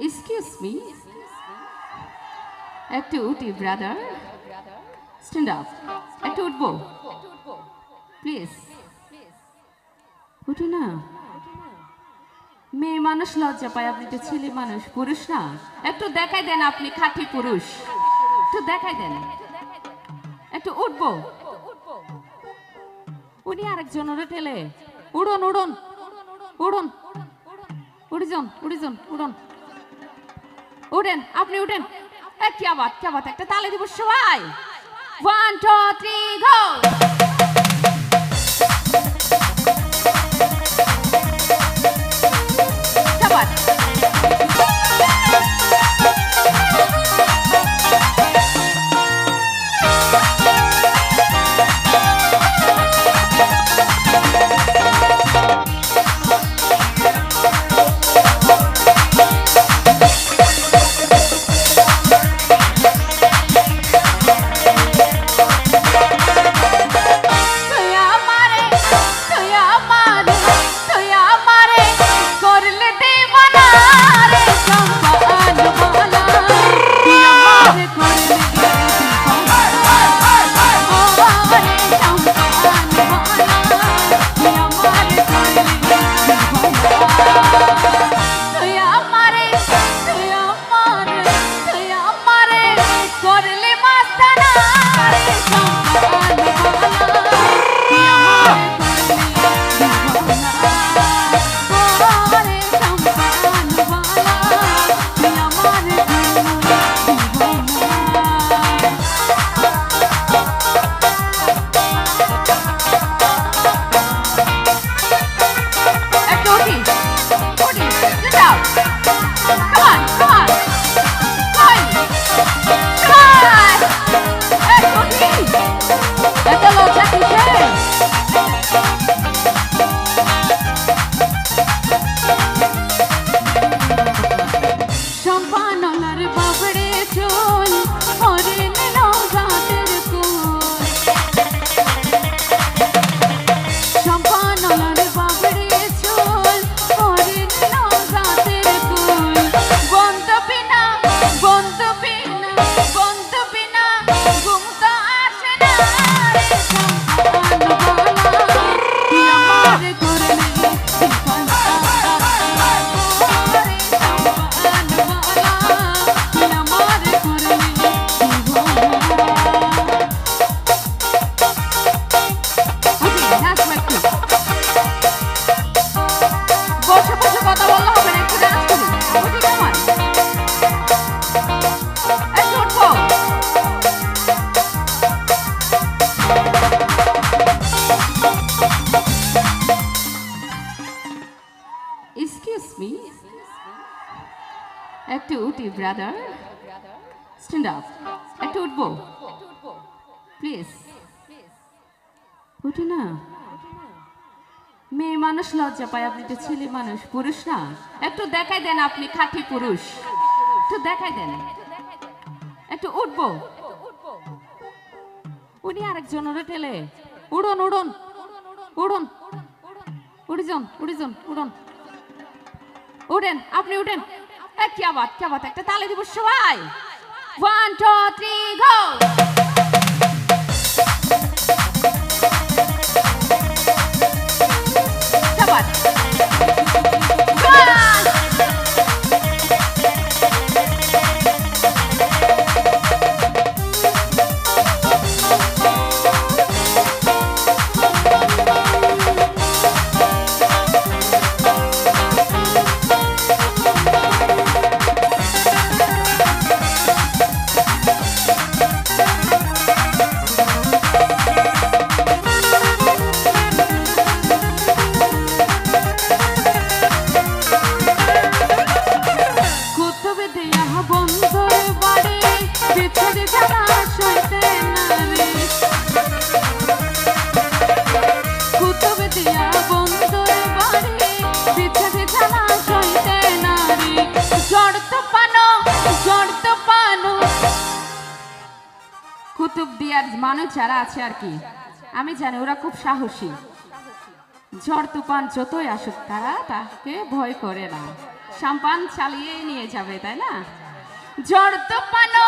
Excuse me. একটু উঠি brother, stand up. একটু উঠবো প্লিজ, উঠো না। মেয়ে মানুষ লজ্জা পায়, আপনি তো ছেলে মানুষ, পুরুষ না। একটু দেখাই দেন আপনি খাঁটি পুরুষ, একটু দেখাই দেন। একটু উঠবো। উনি আরেকজনের ঠেলে উড়ুন উড়ুন উড়ুন, উড়িজন উড়িজন উড়ুন, উঠেন আপনি উঠেন। क्या बात একটা তালে দিব সবাই। 1 2 3 গো। Excuse me. একটু উঠি ব্রাদার, স্ট্যান্ড আপ। একটু উঠবো প্লিজ, উঠো না। মেয়ে মানুষ লজ্জা পায়, আপনি তো ছেলে মানুষ, পুরুষ না। একটু দেখাই দেন আপনি খাঁটি পুরুষ, একটু দেখাই দেন। একটু উঠবো। উনি আরেকজনের ঠেলে উড়ুন উড়ুন উড়ুন, উড়িজন উড়িজন উড়ুন, উঠেন আপনি উঠেন। क्या बात একটা তালে দিব সবাই। 1 2 3 গো। কুতুবদিয়ার মানুষ যারা আছে আর কি, আমি জানি ওরা খুব সাহসী। ঝড় তুফান যতই আসুক তারা তাকে ভয় করে না, সাম্পান চালিয়ে নিয়ে যাবে তাই না ঝড় তুফানো